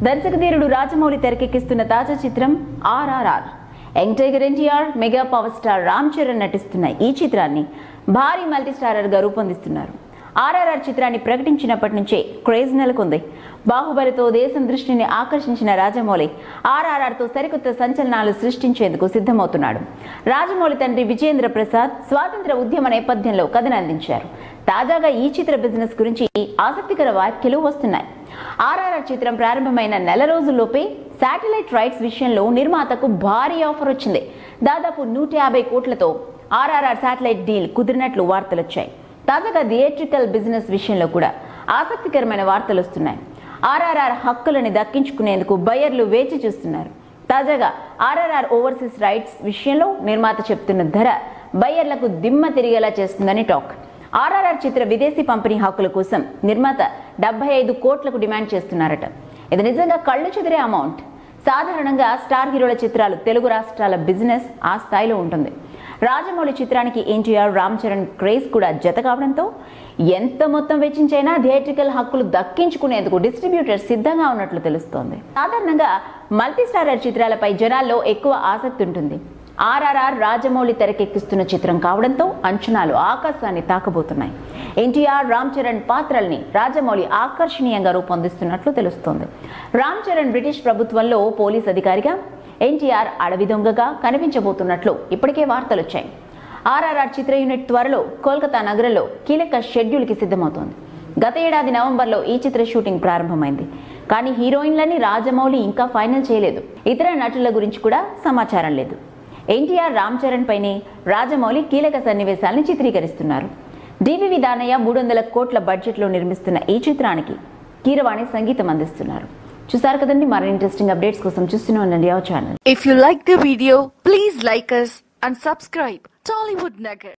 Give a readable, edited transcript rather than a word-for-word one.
దర్శకధీరుడు రాజమౌళి తెరకెక్కిస్తున్న తాజా చిత్రం RRR. Young tiger NTR, mega power star Ram Charan నటిస్తున్న ఈ చిత్రాన్ని భారీ మల్టీస్టారర్ గా రూపొందిస్తున్నారు. ఆర్ఆర్ఆర్ చిత్రాన్ని ప్రకటించినప్పటి నుంచే క్రేజ్ నెలకొంది. బాహుబలితో దేశం దృష్టిని ఆకర్షించిన రాజమౌళి ఆర్ఆర్ఆర్ తో సరికొత్త సంచలనాలు సృష్టించేందుకు సిద్ధమవుతున్నాడు. రాజమౌళి తండ్రి విజయేంద్ర ప్రసాద్ స్వాతంత్ర ఉద్యమ నేపథ్యంలో కథను అందించారు. తాజాగా ఈ చిత్ర బిజినెస్ గురించి ఆసక్తికర వ్యాఖ్యలు వస్తున్నాయి. ఆర్ఆర్ఆర్ చిత్రం ప్రారంభమైన నెల రోజుల్లోపే శాటిలైట్ రైట్స్ విషయంలో నిర్మాతకు భారీ ఆఫర్ వచ్చింది. దాదాపు 150 కోట్లతో ఆర్ఆర్ఆర్ శాటిలైట్ డీల్ కుదిరినట్లు వార్తలొచ్చాయి. తాజాగా థియేట్రికల్ బిజినెస్ విషయంలో కూడా ఆసక్తికరమైన వార్తలు వస్తున్నాయి. ఆర్ఆర్ఆర్ హక్కులను దక్కించుకునేందుకు బయర్లు వేచి చూస్తున్నారు. తాజాగా ఆర్ఆర్ఆర్ ఓవర్సీస్ రైట్స్ విషయంలో నిర్మాత చెప్తున్న ధర బయర్లకు దిమ్మ తిరిగేలా చేస్తుందని టాక్. ఆర్ఆర్ఆర్ చిత్ర విదేశీ పంపిణీ హక్కుల కోసం నిర్మాత 75 కోట్లకు డిమాండ్ చేస్తున్నారట. ఇది నిజంగా కళ్ళు చెదిరే అమౌంట్. సాధారణంగా స్టార్ హీరోల చిత్రాలు తెలుగు రాష్ట్రాల బిజినెస్ ఆ స్థాయిలో ఉంటుంది. రాజమౌళి చిత్రానికి ఎన్టీఆర్, రామ్ చరణ్ క్రేజ్ కూడా జత కావడంతో ఎంత మొత్తం వెచ్చించైనా థియేట్రికల్ హక్కులు దక్కించుకునేందుకు డిస్ట్రిబ్యూటర్ సిద్ధంగా ఉన్నట్లు తెలుస్తోంది. సాధారణంగా మల్టీస్టారర్ చిత్రాలపై జనాల్లో ఎక్కువ ఆసక్తి ఉంటుంది. ఆర్ఆర్ఆర్ రాజమౌళి తెరకెక్కిస్తున్న చిత్రం కావడంతో అంచనాలు ఆకాశాన్ని తాకబోతున్నాయి. ఎన్టీఆర్, రామ్ చరణ్ పాత్రల్ని రాజమౌళి ఆకర్షణీయంగా రూపొందిస్తున్నట్లు తెలుస్తోంది. రామ్ చరణ్ బ్రిటిష్ ప్రభుత్వంలో పోలీస్ అధికారిగా, ఎన్టీఆర్ అడవి దొంగగా కనిపించబోతున్నట్లు ఇప్పటికే వార్తలొచ్చాయి. ఆర్ఆర్ఆర్ చిత్ర యూనిట్ త్వరలో కోల్కతా నగరంలో కీలక షెడ్యూల్ కి సిద్ధమవుతోంది. గత ఏడాది నవంబర్లో ఈ చిత్ర షూటింగ్ ప్రారంభమైంది. కానీ హీరోయిన్లని రాజమౌళి ఇంకా ఫైనల్ చేయలేదు. ఇతర నటుల గురించి కూడా సమాచారం లేదు. ఎన్టీఆర్, రామ్ చరణ్ పైనే రాజమౌళి కీలక సన్నివేశాలను చిత్రీకరిస్తున్నారు. డివివి దానయ్య 300 కోట్ల బడ్జెట్ లో నిర్మిస్తున్న ఈ చిత్రానికి కీరవాణి సంగీతం అందిస్తున్నారు. చూసారు కదండి. మరిన్ని ఇంట్రెస్టింగ్ అప్డేట్స్ కోసం చూస్తూనే ఉండండి our channel. If you like the video, please like us and subscribe Tollywood Nagar.